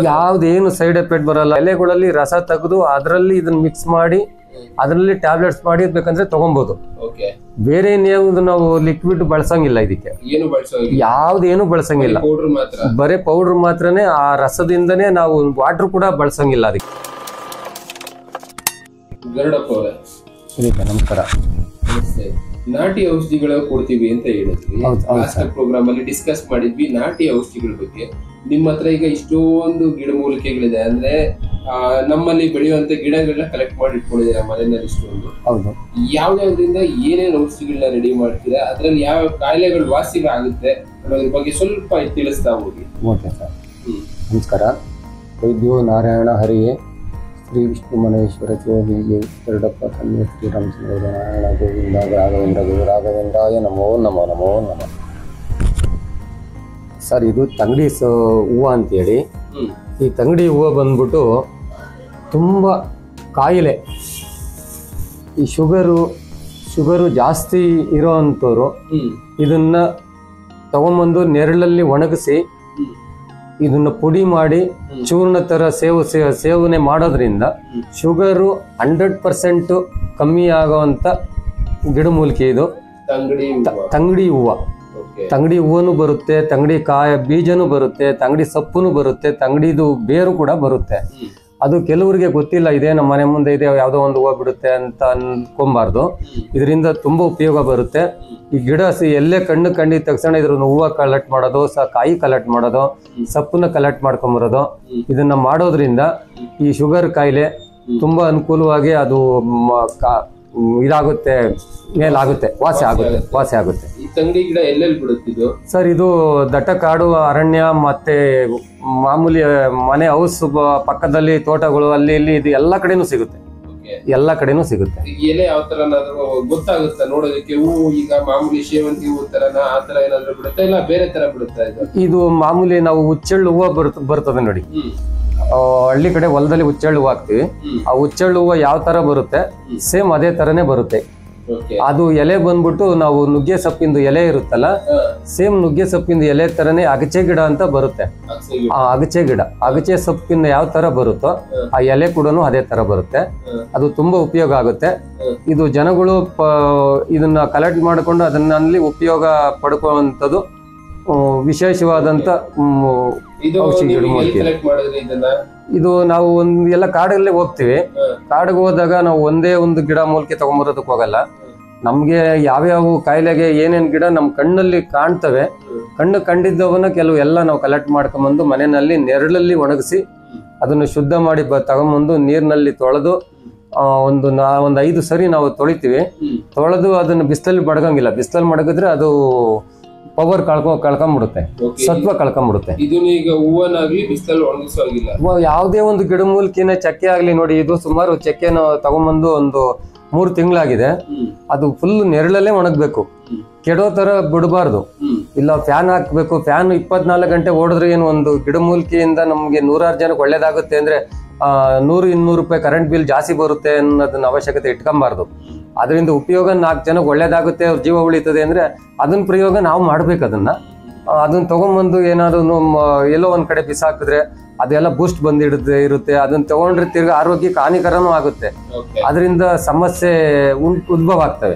ಯಾವ್ದೇನು side effect ಬರಲ್ಲ. ಎಲೆಗಳಲ್ಲಿ ರಸ ತೆಗೆದು ಅದರಲ್ಲಿ ಇದನ್ನ ಮಿಕ್ಸ್ ಮಾಡಿ ಅದರಲ್ಲಿ ಟ್ಯಾಬ್ಲೆಟ್ಸ್ ಮಾಡಿ ಬೇಕಂದ್ರೆ ತಗೊಬಹುದು. ಬೇರೆ ನಾವು ಲಿಕ್ವಿಡ್ ಬಳಸಂಗಿಲ್ಲ. ಇದಕ್ಕೆ ಯಾವ್ದೇನು ಬಳಸಂಗಿಲ್ಲ, ಬರೇ ಪೌಡರ್ ಮಾತ್ರನೇ. ಆ ರಸದಿಂದನೇ ನಾವು ವಾಟರ್ ಕೂಡ ಬಳಸಂಗಿಲ್ಲ ಅದಕ್ಕೆ. ನಮಸ್ಕಾರ. ನಾಟಿ ಔಷಧಿಗಳ ಕೊಡ್ತೀವಿ ಅಂತ ಹೇಳಿದ್ವಿ. ಪ್ರೋಗ್ರಾಮ್ ಅಲ್ಲಿ ಡಿಸ್ಕಸ್ ಮಾಡಿದ್ವಿ ನಾಟಿ ಔಷಧಿಗಳ ಬಗ್ಗೆ. ನಿಮ್ಮ ಹತ್ರ ಈಗ ಇಷ್ಟೊಂದು ಗಿಡಮೂಲಿಕೆಗಳಿದೆ, ಅಂದ್ರೆ ನಮ್ಮಲ್ಲಿ ಬೆಳೆಯುವಂತ ಗಿಡಗಳನ್ನ ಕಲೆಕ್ಟ್ ಮಾಡಿ ಇಟ್ಕೊಂಡಿದ್ದೀರಾ ಮನೆಯಲ್ಲಿ ಇಷ್ಟೊಂದು. ಯಾವ್ಯಾವ್ದ್ರಿಂದ ಏನೇನು ಔಷಧಿಗಳನ್ನ ರೆಡಿ ಮಾಡ್ತೀರಾ, ಅದ್ರಲ್ಲಿ ಯಾವ ಕಾಯಿಲೆಗಳು ವಾಸಿಗಳಾಗುತ್ತೆ ಅನ್ನೋದ್ರ ಬಗ್ಗೆ ಸ್ವಲ್ಪ ತಿಳಿಸ್ತಾ ಹೋಗಿ. ಓಕೆ ಸರ್, ನಮಸ್ಕಾರ. ವೈದ್ಯೋ ನಾರಾಯಣ ಹರಿಯೇ ಶ್ರೀ ವಿಷ್ಣು ಮನೇಶ್ವರ ಶಿವಲಿಗೆ ಎರಡಪ್ಪ ತನ್ನೇ ಶ್ರೀರಾಮಚಂದ್ರ ನಾರಾಯಣ ಗೋವಿಂದ ರಾಘವೇಂದ್ರ ಗುರು ರಾಘವೇಂದ್ರಾಯ ನಮೋ ನಮೋ ನಮೋ ನಮೋ. ಸರ್, ಇದು ತಂಗಡಿ ಹೂವು ಅಂತೇಳಿ. ಈ ತಂಗಡಿ ಹೂವು ಬಂದ್ಬಿಟ್ಟು ತುಂಬ ಕಾಯಿಲೆ, ಈ ಶುಗರು ಜಾಸ್ತಿ ಇರೋ ಅಂಥವ್ರು ಇದನ್ನ ತಗೊಂಬಂದು ನೆರಳಲ್ಲಿ ಒಣಗಿಸಿ ಇದನ್ನ ಪುಡಿ ಮಾಡಿ ಚೂರ್ಣ ತರ ಸೇವನೆ ಮಾಡೋದ್ರಿಂದ ಶುಗರು 100% ಕಮ್ಮಿ ಆಗುವಂತ ಗಿಡಮೂಲಿಕೆ ಇದು. ತಂಗಡಿ ಹೂವು, ತಂಗಡಿ ಹೂವನು ಬರುತ್ತೆ, ತಂಗಡಿ ಬೀಜನೂ ಬರುತ್ತೆ, ತಂಗಡಿ ಸೊಪ್ಪುನು ಬರುತ್ತೆ, ತಂಗಡಿದು ಬೇರು ಕೂಡ ಬರುತ್ತೆ. ಅದು ಕೆಲವರಿಗೆ ಗೊತ್ತಿಲ್ಲ, ಇದೇ ನಮ್ಮ ಮನೆ ಮುಂದೆ ಇದೆ ಯಾವುದೋ ಒಂದು ಹೂವು ಬಿಡುತ್ತೆ ಅಂತ ಅನ್ಕೊಂಬಾರ್ದು. ಇದರಿಂದ ತುಂಬಾ ಉಪಯೋಗ ಬರುತ್ತೆ. ಈ ಗಿಡ ಎಲ್ಲೇ ಕಂಡಿದ ತಕ್ಷಣ ಇದ್ರ ಹೂವು ಕಲೆಕ್ಟ್ ಮಾಡೋದು, ಕಾಯಿ ಕಲೆಕ್ಟ್ ಮಾಡೋದು, ಸೊಪ್ಪನ್ನ ಕಲೆಕ್ಟ್ ಮಾಡ್ಕೊಂಬರೋದು, ಇದನ್ನ ಮಾಡೋದ್ರಿಂದ ಈ ಶುಗರ್ ಕಾಯಿಲೆ ತುಂಬಾ ಅನುಕೂಲವಾಗಿ ಅದು ಇದಾಗುತ್ತೆ, ಮೇಲಾಗುತ್ತೆ, ವಾಸಿ ಆಗುತ್ತೆ. ತಂಗಡಿ ಗಿಡ ಎಲ್ಲೆಲ್ಲಿ ಬಿಡುತ್ತಿದ್ದು ಸರ್? ಇದು ದಟ್ಟ ಕಾಡು, ಅರಣ್ಯ, ಮತ್ತೆ ಮಾಮೂಲಿ ಮನೆ ಹೌಸ್ ಪಕ್ಕದಲ್ಲಿ ತೋಟಗಳು ಅಲ್ಲಿ ಇಲ್ಲಿ ಇದು ಎಲ್ಲ ಕಡೆನೂ ಸಿಗುತ್ತೆ. ಎಲೆ ಯಾವ ತರ ಗೊತ್ತಾಗುತ್ತೆ ನೋಡೋದಕ್ಕೆ? ಹೂವು ಈಗ ಮಾಮೂಲಿ ಸೇವಂತಿ ಹೂ ತರನ ಆ ತರ ಏನಾದ್ರು ಬಿಡುತ್ತಾ, ಇಲ್ಲ ಬೇರೆ ತರ ಬಿಡುತ್ತಾ? ಇದು ಮಾಮೂಲಿ ನಾವು ಹುಚ್ಚೆಳ್ಳು ಹೂವು ಬರ್ತದೆ ನೋಡಿ, ಹಳ್ಳಿ ಕಡೆ ಹೊಲದಲ್ಲಿ ಹುಚ್ಚೆಳ್ಳು ಹೂವು ಹಾಕ್ತಿವಿ. ಆ ಹುಚ್ಚೆಳ್ಳು ಹೂವು ಯಾವ ತರ ಬರುತ್ತೆ ಸೇಮ್ ಅದೇ ತರನೇ ಬರುತ್ತೆ. ಅದು ಎಲೆ ಬಂದ್ಬಿಟ್ಟು ನಾವು ನುಗ್ಗೆ ಸೊಪ್ಪಿಂದು ಎಲೆ ಇರುತ್ತಲ್ಲ, ಸೇಮ್ ನುಗ್ಗೆ ಸೊಪ್ಪಿಂದು ಎಲೆ ತರನೇ ಅಗಚೆ ಗಿಡ ಅಂತ ಬರುತ್ತೆ. ಆ ಅಗಚೆ ಸೊಪ್ಪಿನ ಯಾವ ತರ ಬರುತ್ತೋ ಆ ಎಲೆ ಕೂಡ ಅದೇ ತರ ಬರುತ್ತೆ. ಅದು ತುಂಬಾ ಉಪಯೋಗ ಆಗುತ್ತೆ. ಇದು ಜನಗಳು ಇದನ್ನ ಕಲೆಕ್ಟ್ ಮಾಡಿಕೊಂಡು ಅದನ್ನಲ್ಲಿ ಉಪಯೋಗ ಪಡ್ಕೊಳ್ಳುವಂಥದ್ದು ವಿಶೇಷವಾದಂತ ಔಷಧಿ ಗಿಡಮೂಲಿಕೆ. ಇದು ನಾವು ಎಲ್ಲ ಕಾಡಲ್ಲೇ ಹೋಗ್ತಿವಿ. ಕಾಡಿಗೆ ಹೋದಾಗ ನಾವು ಒಂದೇ ಒಂದು ಗಿಡ ಮೂಲಿಕೆ ತಗೊಂಬರೋದಕ್ಕೆ ಹೋಗಲ್ಲ. ನಮ್ಗೆ ಯಾವ್ಯಾವ ಕಾಯಿಲೆಗೆ ಏನೇನ್ ಗಿಡ ನಮ್ ಕಣ್ಣಲ್ಲಿ ಕಾಣ್ತವೆ, ಕಂಡಿದ್ದವನ್ನ ಕೆಲವು ಎಲ್ಲ ನಾವು ಕಲೆಕ್ಟ್ ಮಾಡ್ಕೊಂಬಂದು ಮನೆಯಲ್ಲಿ ನೆರಳಲ್ಲಿ ಒಣಗಿಸಿ ಅದನ್ನು ಶುದ್ಧ ಮಾಡಿ ತಗೊಂಬಂದು ನೀರಿನಲ್ಲಿ ತೊಳೆದು ಒಂದು 5 ಸರಿ ನಾವು ತೊಳಿತೀವಿ. ತೊಳೆದು ಅದನ್ನ ಬಿಸಿಲಲ್ಲಿ ಮಡಗಂಗಿಲ್ಲ. ಬಿಸಿಲಲ್ಲಿ ಮಡಗಿದ್ರೆ ಅದು ಪವರ್ ಕಳ್ಕೊಂಡ್ಬಿಡುತ್ತೆ, ಸತ್ವ ಕಳ್ಕೊಂಡ್ಬಿಡುತ್ತೆ. ಯಾವುದೇ ಒಂದು ಗಿಡಮೂಲಿಕೆನ ಚಕ್ಕೆ ಆಗ್ಲಿ ನೋಡಿ, ಇದು ಸುಮಾರು ಚಕ್ಕೆನ ತಗೊಂಬಂದು ಒಂದು 3 ತಿಂಗಳಾಗಿದೆ. ಅದು ಫುಲ್ ನೆರಳಲ್ಲೇ ಒಣಗ್ಬೇಕು, ಕೆಡೋ ತರ ಬಿಡಬಾರ್ದು. ಇಲ್ಲ ಫ್ಯಾನ್ ಹಾಕ್ಬೇಕು. ಫ್ಯಾನ್ 24 ಗಂಟೆ ಓಡಿದ್ರೆ ಏನು ಒಂದು ಗಿಡಮೂಲಿಕೆಯಿಂದ ನಮ್ಗೆ 100 ಜನಕ್ಕೆ ಒಳ್ಳೇದಾಗುತ್ತೆ ಅಂದ್ರೆ 100-200 ರೂಪಾಯಿ ಕರೆಂಟ್ ಬಿಲ್ ಜಾಸ್ತಿ ಬರುತ್ತೆ ಅನ್ನೋದನ್ನ ಅವಶ್ಯಕತೆ ಇಟ್ಕೊಂಬಾರ್ದು. ಅದರಿಂದ ಉಪಯೋಗ 4 ಜನಕ್ಕೆ ಒಳ್ಳೇದಾಗುತ್ತೆ, ಅವ್ರ ಜೀವ ಉಳಿತದೆ ಅಂದ್ರೆ ಅದನ್ನ ಪ್ರಯೋಗ ನಾವು ಮಾಡ್ಬೇಕು. ಅದನ್ನ ತಗೊಂಡ್ಬಂದು ಏನಾದ್ರು ಎಲ್ಲೋ ಒಂದ್ ಕಡೆ ಬಿಸಾಕಿದ್ರೆ ಅದೆಲ್ಲ ಬೂಸ್ಟ್ ಇರುತ್ತೆ. ಅದನ್ನ ತಗೊಂಡ್ರೆ ತಿರ್ಗಿ ಆರೋಗ್ಯಕ್ಕೆ ಹಾನಿಕರನೂ ಆಗುತ್ತೆ. ಅದರಿಂದ ಸಮಸ್ಯೆ ಉದ್ಭವ ಆಗ್ತವೆ.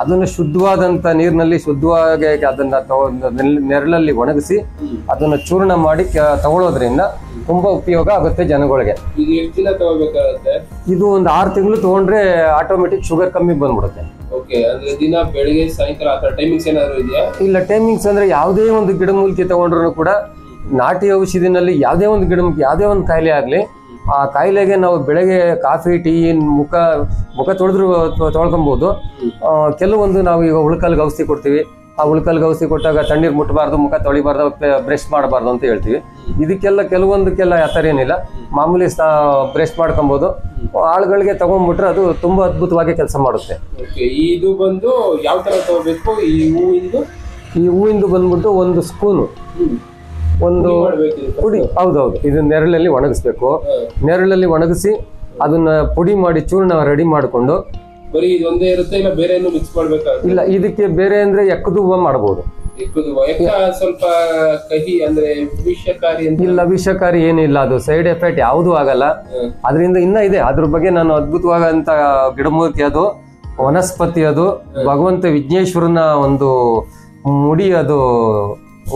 ಅದನ್ನ ಶುದ್ಧವಾದಂತ ನೀರಿನಲ್ಲಿ ಶುದ್ಧವಾಗಿ ಅದನ್ನ ನೆರಳಲ್ಲಿ ಒಣಗಿಸಿ ಅದನ್ನ ಚೂರ್ಣ ಮಾಡಿ ತಗೊಳ್ಳೋದ್ರಿಂದ ತುಂಬಾ ಉಪಯೋಗ ಆಗುತ್ತೆ ಜನಗಳಿಗೆ. ಇದು ಒಂದು 6 ತಿಂಗಳು ತಗೊಂಡ್ರೆ ಆಟೋಮೆಟಿಕ್ ಶುಗರ್ ಕಮ್ಮಿ ಬಂದ್ಬಿಡುತ್ತೆ. ದಿನ ಬೆಳಿಗ್ಗೆ ಸಾಯಂಕಾಲ ಟೈಮಿಂಗ್ಸ್ ಏನಾದ್ರು ಇದೆಯಾ? ಇಲ್ಲ, ಟೈಮಿಂಗ್ಸ್ ಅಂದ್ರೆ ಯಾವುದೇ ಒಂದು ಗಿಡಮೂಲಿಕೆ ತಗೊಂಡ್ರು ಕೂಡ ನಾಟಿ ಔಷಧಿನಲ್ಲಿ ಯಾವುದೇ ಒಂದು ಗಿಡಮೂಲಿಕೆ ಯಾವುದೇ ಒಂದು ಕಾಯಿಲೆ ಆಗ್ಲಿ, ಆ ಕಾಯಿಲೆಗೆ ನಾವು ಬೆಳಗ್ಗೆ ಕಾಫಿ ಟೀ ಮುಖ ತೊಳ್ಕೊಬಹುದು. ಕೆಲವೊಂದು ನಾವು ಈಗ ಉಳ್ಕಲ್ಗೆ ಔಷಧಿ ಕೊಡ್ತೀವಿ. ಆ ಉಳ್ಕಲ್ಗೆ ಔಷಧಿ ಕೊಟ್ಟಾಗ ತಣ್ಣೀರು ಮುಟ್ಟಬಾರ್ದು, ಮುಖ ತೊಳಿಬಾರ್ದು, ಬ್ರಷ್ ಮಾಡಬಾರ್ದು ಅಂತ ಹೇಳ್ತೀವಿ. ಇದಕ್ಕೆಲ್ಲ ಕೆಲವೊಂದಕ್ಕೆಲ್ಲ ಆ ಥರ ಏನಿಲ್ಲ, ಮಾಮೂಲಿ ಬ್ರಷ್ ಮಾಡ್ಕೊಬಹುದು. ಆಳುಗಳಿಗೆ ತಗೊಂಡ್ಬಿಟ್ರೆ ಅದು ತುಂಬಾ ಅದ್ಭುತವಾಗಿ ಕೆಲಸ ಮಾಡುತ್ತೆ. ಇದು ಬಂದು ಯಾವ ತರ ತಗೋಬೇಕು? ಈ ಹೂವಿಂದು ಬಂದ್ಬಿಟ್ಟು 1 ಸ್ಪೂನು, ಒಂದು ಪುಡಿ. ಹೌದೌದು, ಇದು ನೆರಳಲ್ಲಿ ಒಣಗಿಸ್ಬೇಕು. ನೆರಳಲ್ಲಿ ಒಣಗಿಸಿ ಅದನ್ನ ಪುಡಿ ಮಾಡಿ ಚೂರ್ಣ ರೆಡಿ ಮಾಡಿಕೊಂಡು. ಬರೀ ಇದೊಂದೇ ಇರುತ್ತೆ, ಇಲ್ಲ ಬೇರೆ ಮಿಕ್ಸ್ ಮಾಡ್ಬೇಕಾ? ಇಲ್ಲ, ಇದಕ್ಕೆ ಬೇರೆ ಅಂದ್ರೆ ಎಕ್ಕದ ಹೂವು ಮಾಡಬಹುದು. ಸ್ವಲ್ಪ ಕಹಿ ಅಂದ್ರೆ ವಿಷಕಾರಿ ಅಂತ ಇಲ್ಲ, ವಿಷಕಾರಿ ಏನಿಲ್ಲ, ಅದು ಸೈಡ್ ಎಫೆಕ್ಟ್ ಯಾವುದೂ ಆಗಲ್ಲ. ಅದರಿಂದ ಇನ್ನ ಇದೆ, ಅದ್ರ ಬಗ್ಗೆ ನಾನು ಅದ್ಭುತವಾದಂತ ಗಿಡಮೂಲಿಕೆ, ಅದು ವನಸ್ಪತಿ, ಅದು ಭಗವಂತ ವಿಘ್ನೇಶ್ವರನ ಒಂದು ಮುಡಿ, ಅದು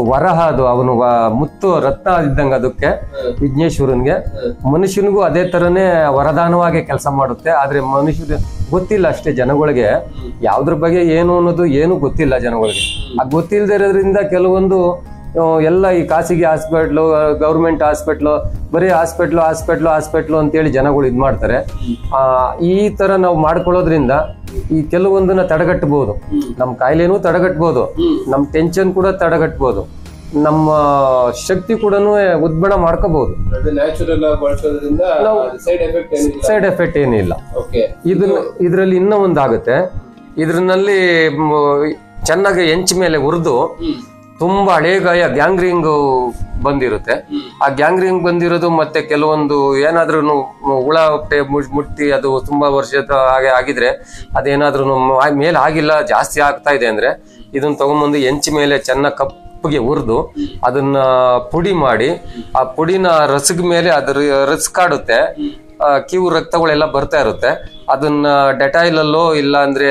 ವರಹ, ಅದು ಅವನು ಮುತ್ತು ರತ್ನ ಇದ್ದಂಗೆ ಅದಕ್ಕೆ ವಿಘ್ನೇಶ್ವರನ್ಗೆ. ಮನುಷ್ಯನಿಗೂ ಅದೇ ತರನೇ ವರದಾನವಾಗಿ ಕೆಲಸ ಮಾಡುತ್ತೆ. ಆದ್ರೆ ಮನುಷ್ಯ ಗೊತ್ತಿಲ್ಲ ಅಷ್ಟೇ ಜನಗಳಿಗೆ, ಯಾವ್ದ್ರ ಬಗ್ಗೆ ಏನು ಅನ್ನೋದು ಏನು ಗೊತ್ತಿಲ್ಲ ಜನಗಳಿಗೆ. ಆ ಗೊತ್ತಿಲ್ಲದೆ ಇರೋದ್ರಿಂದ ಕೆಲವೊಂದು ಎಲ್ಲ ಈ ಖಾಸಗಿ ಹಾಸ್ಪಿಟ್ಲು, ಗೌರ್ಮೆಂಟ್ ಹಾಸ್ಪಿಟ್ಲು, ಬರೀ ಹಾಸ್ಪಿಟ್ಲು ಅಂತೇಳಿ ಜನಗಳು ಇದ್ ಮಾಡ್ತಾರೆ. ಈ ತರ ನಾವು ಮಾಡ್ಕೊಳ್ಳೋದ್ರಿಂದ ಈ ಕೆಲವೊಂದನ್ನ ತಡೆಗಟ್ಟಬಹುದು. ನಮ್ಮ ಕಾಯಿಲೆನೂ ತಡೆಗಟ್ಟಬಹುದು, ನಮ್ಮ ಟೆನ್ಷನ್ ಕೂಡ ತಡೆಗಟ್ಟಬಹುದು, ನಮ್ಮ ಶಕ್ತಿ ಕೂಡ ಉದ್ಬಣ ಮಾಡ್ಕೋಬಹುದು. ಸೈಡ್ ಎಫೆಕ್ಟ್ ಏನಿಲ್ಲ. ಇದ್ರಲ್ಲಿ ಇನ್ನೂ ಒಂದಾಗುತ್ತೆ, ಇದ್ರಲ್ಲಿ ಚೆನ್ನಾಗಿ ಹೆಂಚ ಮೇಲೆ ಹುರಿದು ತುಂಬಾ ಹಳೆ ಗಾಯ ಗ್ಯಾಂಗ್ರಿಂಗ್ ಬಂದಿರುತ್ತೆ. ಆ ಗ್ಯಾಂಗ್ರಿಂಗ್ ಬಂದಿರೋದು ಮತ್ತೆ ಕೆಲವೊಂದು ಏನಾದ್ರೂ ಹುಳ ಮುಟ್ಟಿ ಅದು ತುಂಬಾ ವರ್ಷದ ಹಾಗೆ ಆಗಿದ್ರೆ, ಅದೇನಾದ್ರೂ ಮೇಲೆ ಆಗಿಲ್ಲ, ಜಾಸ್ತಿ ಆಗ್ತಾ ಇದೆ ಅಂದ್ರೆ ಇದನ್ನ ತಗೊಂಡ್ಬಂದು ಹೆಂಚ ಮೇಲೆ ಚೆನ್ನಾಗಿ ಕಪ್ಪಿಗೆ ಹುರಿದು ಅದನ್ನ ಪುಡಿ ಮಾಡಿ, ಆ ಪುಡಿನ ರಸದ ಮೇಲೆ ಅದ್ರ ರಸಕಾಡುತ್ತೆ, ಕಿವು ರಕ್ತಗಳೆಲ್ಲ ಬರ್ತಾ ಇರುತ್ತೆ. ಅದನ್ನ ಡೆಟಾಯಿಲ್ ಅಲ್ಲೋ ಇಲ್ಲ ಅಂದ್ರೆ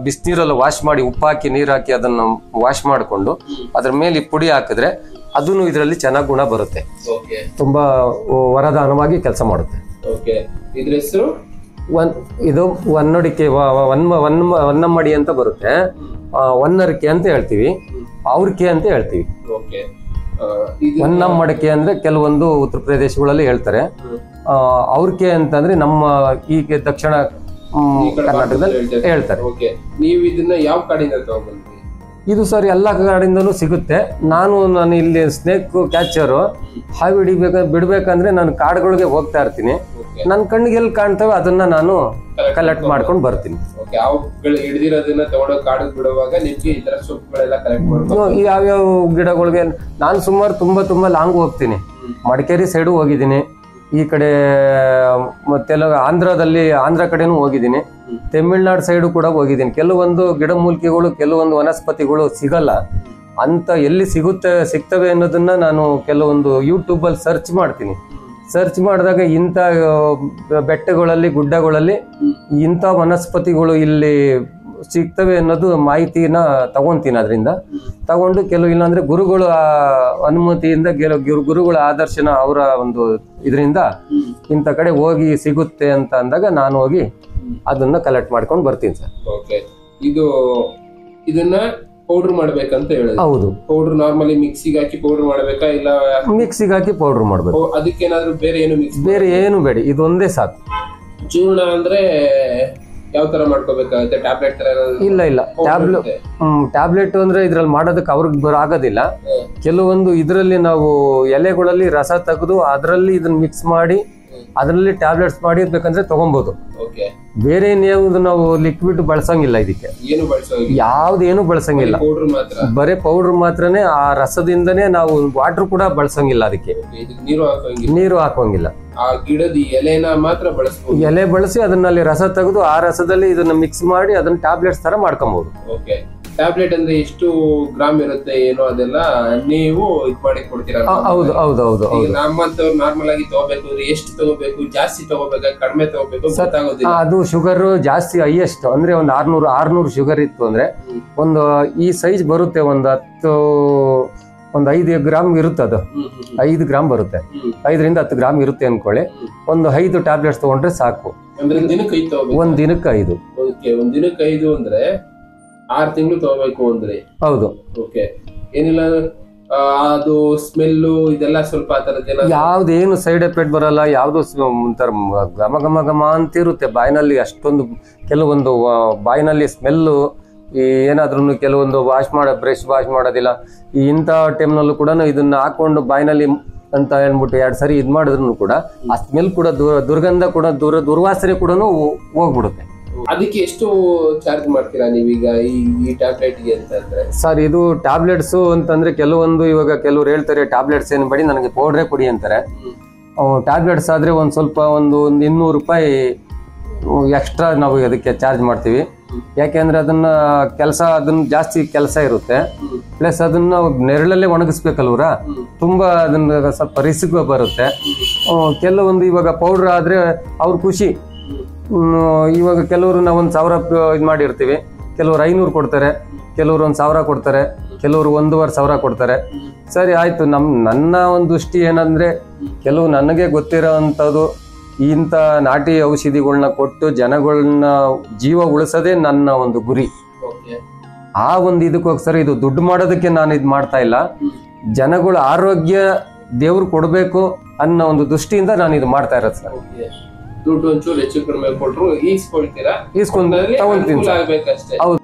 ಬಿಸಿನೀರಲ್ಲ ವಾಶ್ ಮಾಡಿ, ಉಪ್ಪು ಹಾಕಿ ನೀರು ಹಾಕಿ ಅದನ್ನು ವಾಶ್ ಮಾಡಿಕೊಂಡು ಅದ್ರ ಮೇಲೆ ಪುಡಿ ಹಾಕಿದ್ರೆ ಅದನ್ನು ಇದರಲ್ಲಿ ಚೆನ್ನಾಗಿ ಗುಣ ಬರುತ್ತೆ. ತುಂಬಾ ವರದಾನವಾಗಿ ಕೆಲಸ ಮಾಡುತ್ತೆ. ಇದು ಒನ್ನಡಿಕೆ, ಒನ್ನಮ್ಮಡಿ ಅಂತ ಬರುತ್ತೆ, ಒನ್ನರಿಕೆ ಅಂತ ಹೇಳ್ತೀವಿ, ಅವ್ರಿಕೆ ಅಂತ ಹೇಳ್ತೀವಿ. ಒನ್ನಮ್ಮಡಿಕೆ ಅಂದ್ರೆ ಕೆಲವೊಂದು ಉತ್ತರ ಪ್ರದೇಶಗಳಲ್ಲಿ ಹೇಳ್ತಾರೆ. ಅವ್ರಿಕೆ ಅಂತಂದ್ರೆ ನಮ್ಮ ಈಗ ದಕ್ಷಿಣ ಕರ್ನಾಟಕದಲ್ಲಿ ಹೇಳ್ತಾರೆ. ನೀವು ಇದನ್ನ ಯಾವ ಕಡೆಯಿಂದ ತಗೊಂಡ್ಬಂದ್ರಿ? ಇದು ಸರ್ ಎಲ್ಲ ಕಡೆಯಿಂದನೂ ಸಿಗುತ್ತೆ. ನಾನು ಇಲ್ಲಿ ಸ್ನೇಕ್ ಕ್ಯಾಚರು ಹಾವು ಬಿಡ್ಬೇಕಂದ್ರೆ ನಾನು ಕಾಡುಗಳಿಗೆ ಹೋಗ್ತಾ ಇರ್ತೀನಿ. ನನ್ನ ಕಣ್ಣಿಗೆ ಎಲ್ಲಿ ಕಾಣ್ತವೆ ಅದನ್ನ ನಾನು ಕಲೆಕ್ಟ್ ಮಾಡ್ಕೊಂಡು ಬರ್ತೀನಿ. ಹಿಡಿದಿರೋದನ್ನ ತಗೊಂಡು ಕಾಡಿಗೆ ಬಿಡುವಾಗ ನಿಮ್ಗೆ ಈ ತರ ಸೊಪ್ಪುಗಳೆಲ್ಲ ಕಲೆಕ್ಟ್ ಮಾಡ್ಕೊಂಡು ಯಾವ್ಯಾವ ಗಿಡಗಳಿಗೆ ನಾನು ಸುಮಾರು ತುಂಬಾ ಲಾಂಗ್ ಹೋಗ್ತೀನಿ. ಮಡಿಕೇರಿ ಸೈಡು ಹೋಗಿದ್ದೀನಿ, ಈ ಕಡೆ ಆಂಧ್ರ ಕಡೆನೂ ಹೋಗಿದ್ದೀನಿ, ತಮಿಳ್ನಾಡು ಸೈಡು ಕೂಡ ಹೋಗಿದ್ದೀನಿ. ಕೆಲವೊಂದು ಗಿಡಮೂಲಿಕೆಗಳು, ಕೆಲವೊಂದು ವನಸ್ಪತಿಗಳು ಸಿಗಲ್ಲ ಅಂತ, ಎಲ್ಲಿ ಸಿಗ್ತವೆ ಅನ್ನೋದನ್ನ ನಾನು ಕೆಲವೊಂದು ಯೂಟ್ಯೂಬಲ್ಲಿ ಸರ್ಚ್ ಮಾಡ್ತೀನಿ. ಸರ್ಚ್ ಮಾಡಿದಾಗ ಇಂಥ ಬೆಟ್ಟಗಳಲ್ಲಿ, ಗುಡ್ಡಗಳಲ್ಲಿ ಇಂಥ ವನಸ್ಪತಿಗಳು ಇಲ್ಲಿ ಸಿಗ್ತವೆ ಅನ್ನೋದು ಮಾಹಿತಿನ ತಗೊಂತೀನಿ. ಅದರಿಂದ ತಗೊಂಡು ಇಲ್ಲಾಂದ್ರೆ ಗುರುಗಳ ಅನುಮತಿಯಿಂದ, ಗುರುಗಳ ಆದರ್ಶನ, ಅವರ ಒಂದು ಇದರಿಂದ ಇಂಥ ಕಡೆ ಹೋಗಿ ಸಿಗುತ್ತೆ ಅಂತ ಅಂದಾಗ ನಾನು ಹೋಗಿ ಅದನ್ನ ಕಲೆಕ್ಟ್ ಮಾಡ್ಕೊಂಡು ಬರ್ತೀನಿ ಸರ್. ಇದನ್ನ ಪೌಡರ್ ಮಾಡ್ಬೇಕಂತ ಹೇಳಿದ್ರೆ, ಹೌದು, ಪೌಡರ್ ನಾರ್ಮಲಿ ಮಿಕ್ಸಿಗೆ ಹಾಕಿ ಪೌಡರ್ ಮಾಡ್ಬೇಕಾ ಇಲ್ಲ ಮಿಕ್ಸಿಗೆ ಹಾಕಿ ಪೌಡರ್ ಮಾಡ್ಬೇಕು? ಅದಕ್ಕೇನಾದ್ರೂ ಬೇರೆ ಏನು ಬೇಡ, ಇದೊಂದೇ ಸಾಕು. ಚೂರ್ಣ ಅಂದ್ರೆ ಯಾವ ತರ ಮಾಡ್ಕೋಬೇಕಾಗುತ್ತೆ? ಟ್ಯಾಬ್ಲೆಟ್ ತರ? ಇಲ್ಲ, ಟ್ಯಾಬ್ಲೆಟ್ ಅಂದ್ರೆ ಇದ್ರಲ್ಲಿ ಮಾಡೋದಕ್ಕೆ ಅವ್ರಿಗೆ ಆಗೋದಿಲ್ಲ. ಕೆಲವೊಂದು ಇದರಲ್ಲಿ ನಾವು ಎಲೆಗಳಲ್ಲಿ ರಸ ತೆಗೆದು ಅದರಲ್ಲಿ ಇದನ್ನ ಮಿಕ್ಸ್ ಮಾಡಿ ಅದರಲ್ಲಿ ಟ್ಯಾಬ್ಲೆಟ್ಸ್ ಮಾಡಿ ಬೇಕಂದ್ರೆ ತಗೊಬಹುದು. ಬೇರೆ ನಾವು ಲಿಕ್ವಿಡ್ ಬಳಸಂಗಿಲ್ಲ ಇದಕ್ಕೆ, ಯಾವ್ದೇನು ಬಳಸಂಗಿಲ್ಲ, ಬರೇ ಪೌಡರ್ ಮಾತ್ರನೇ. ಆ ರಸದಿಂದನೇ ನಾವು ವಾಟರ್ ಕೂಡ ಬಳಸಂಗಿಲ್ಲ, ಅದಕ್ಕೆ ನೀರು ಹಾಕೋಂಗಿಲ್ಲ. ಗಿಡದ ಎಲೆನ ಮಾತ್ರ ಬಳಸಬಹುದು. ಎಲೆ ಬಳಸಿ ಅದನ್ನಲ್ಲಿ ರಸ ತೆಗೆದು ಆ ರಸದಲ್ಲಿ ಇದನ್ನ ಮಿಕ್ಸ್ ಮಾಡಿ ಅದನ್ನ ಟ್ಯಾಬ್ಲೆಟ್ಸ್ ತರ ಮಾಡ್ಕೊಬಹುದು. ಟ್ಯಾಬ್ಲೆಟ್ ಅಂದ್ರೆ ಎಷ್ಟು ಗ್ರಾಮ್ ಇರುತ್ತೆ ಏನೋ ಅದೆಲ್ಲ ನೀವು ಇದ್ ಮಾಡಿ ಕೊಡ್ತೀರಾ? ಹೌದು. ನಮ್ಮಂತವ್ರು ನಾರ್ಮಲ್ ಆಗಿ ತಗೋಬೇಕು ಅಂದ್ರೆ ಎಷ್ಟು ತಗೋಬೇಕು? ಜಾಸ್ತಿ ತಗೋಬೇಕಾ ಕಡಿಮೆ ತಗೋಬೇಕು ಗೊತ್ತಾಗೋದಿಲ್ಲ. ಅದು ಶುಗರ್ ಜಾಸ್ತಿ ಹೈಯೆಸ್ಟ್ ಅಂದ್ರೆ ಒಂದು 600 ಶುಗರ್ ಇತ್ತು ಅಂದ್ರೆ ಒಂದು ಈ ಸೈಜ್ ಬರುತ್ತೆ, ಒಂದು 5 ಗ್ರಾಮ್ ಇರುತ್ತೆ. ಅದು 5 ಗ್ರಾಮ್ ಬರುತ್ತೆ, 5ರಿಂದ 10 ಗ್ರಾಮ್ ಇರುತ್ತೆ ಅನ್ಕೊಳ್ಳಿ. ಒಂದು 5 ಟ್ಯಾಬ್ಲೆಟ್ಸ್ ತಗೊಂಡ್ರೆ ಸಾಕು. ಒಂದ್ ದಿನಕ್ಕೆ 5 ತಗೋಬೇಕು? ಒಂದ್ ದಿನಕ್ಕೆ 5. ಒಂದ್ ದಿನಕ್ಕೆ 5 ಅಂದ್ರೆ 6 ತಿಂಗಳು ತಗೋಬೇಕು ಅಂದ್ರೆ? ಹೌದು. ಏನಿಲ್ಲ, ಅದು ಸ್ಮೆಲ್ಲು ಇದೆಲ್ಲ ಸ್ವಲ್ಪ ಯಾವ್ದೇನು ಸೈಡ್ ಎಫೆಕ್ಟ್ ಬರಲ್ಲ. ಯಾವ್ದು ಒಂಥರ ಘಮ ಅಂತಿರುತ್ತೆ ಬಾಯಿನಲ್ಲಿ. ಅಷ್ಟೊಂದು ಕೆಲವೊಂದು ಬಾಯಿನಲ್ಲಿ ಸ್ಮೆಲ್ಲು ಏನಾದ್ರೂ ಕೆಲವೊಂದು ಬ್ರಷ್ ವಾಶ್ ಮಾಡೋದಿಲ್ಲ. ಇಂಥ ಟೈಮ್ನಲ್ಲೂ ಕೂಡ ಇದನ್ನ ಹಾಕೊಂಡು ಬಾಯಿನಲ್ಲಿ ಅಂತ ಹೇಳ್ಬಿಟ್ಟು 2 ಸರಿ ಇದ್ ಮಾಡಿದ್ರು ಕೂಡ ಆ ಸ್ಮೆಲ್ ಕೂಡ ದುರ್ಗಂಧ ಕೂಡ ದುರ್ವಾಸನೆ ಕೂಡ ಹೋಗ್ಬಿಡುತ್ತೆ. ಅದಕ್ಕೆ ಎಷ್ಟು ಚಾರ್ಜ್ ಮಾಡ್ತೀರಾ ನೀವೀಗ ಈ ಟ್ಯಾಬ್ಲೆಟ್ಗೆ ಅಂತಂದ್ರೆ? ಸರ್, ಇದು ಟ್ಯಾಬ್ಲೆಟ್ಸ್ ಅಂತಂದ್ರೆ ಕೆಲವೊಂದು ಇವಾಗ ಕೆಲವ್ರು ಹೇಳ್ತಾರೆ ಟ್ಯಾಬ್ಲೆಟ್ಸ್ ಏನು ಬೇಡಿ ನನಗೆ ಪೌಡ್ರೇ ಕೊಡಿ ಅಂತಾರೆ. ಟ್ಯಾಬ್ಲೆಟ್ಸ್ ಆದ್ರೆ ಒಂದ್ ಸ್ವಲ್ಪ ಒಂದು 200 ರೂಪಾಯಿ ಎಕ್ಸ್ಟ್ರಾ ನಾವು ಅದಕ್ಕೆ ಚಾರ್ಜ್ ಮಾಡ್ತೀವಿ. ಯಾಕೆಂದ್ರೆ ಅದನ್ನ ಜಾಸ್ತಿ ಕೆಲಸ ಇರುತ್ತೆ. ಪ್ಲಸ್ ಅದನ್ನ ನೆರಳಲ್ಲೇ ಒಣಗಿಸ್ಬೇಕಲ್ವ್ರ, ತುಂಬಾ ಅದನ್ನ ಸ್ವಲ್ಪ ರಿಸ್ಕ್ ಬರುತ್ತೆ. ಕೆಲವೊಂದು ಇವಾಗ ಪೌಡರ್ ಆದ್ರೆ ಅವ್ರ ಖುಷಿ. ಇವಾಗ ಕೆಲವರು ನಾವು 1,000 ಇದು ಮಾಡಿರ್ತೀವಿ, ಕೆಲವರು 500 ಕೊಡ್ತಾರೆ, ಕೆಲವರು 1,000 ಕೊಡ್ತಾರೆ, ಕೆಲವರು 1,500 ಕೊಡ್ತಾರೆ. ಸರಿ ಆಯ್ತು, ನನ್ನ ಒಂದು ದೃಷ್ಟಿ ಏನಂದ್ರೆ, ಕೆಲವು ನನಗೆ ಗೊತ್ತಿರೋ ಅಂಥದ್ದು ಇಂಥ ನಾಟಿ ಔಷಧಿಗಳನ್ನ ಕೊಟ್ಟು ಜನಗಳನ್ನ ಜೀವ ಉಳಿಸೋದೇ ನನ್ನ ಒಂದು ಗುರಿ. ಆ ಒಂದು ಇದಕ್ಕೋಸ್ಕರ ಇದು ದುಡ್ಡು ಮಾಡೋದಕ್ಕೆ ನಾನು ಇದು ಮಾಡ್ತಾ ಇಲ್ಲ. ಜನಗಳ ಆರೋಗ್ಯ ದೇವ್ರು ಕೊಡ್ಬೇಕು ಅನ್ನೋ ಒಂದು ದೃಷ್ಟಿಯಿಂದ ನಾನು ಇದು ಮಾಡ್ತಾ ಇರೋದು ಸರ್. ದುಡ್ಡು ಒಂಚೂರು ಹೆಚ್ಚು ಕಡಿಮೆ ಕೊಟ್ಟರು ಈಸ್ಕೊಳ್ತೀರಾ, ತಗೊಂತೀನಿ. ಹೌದು.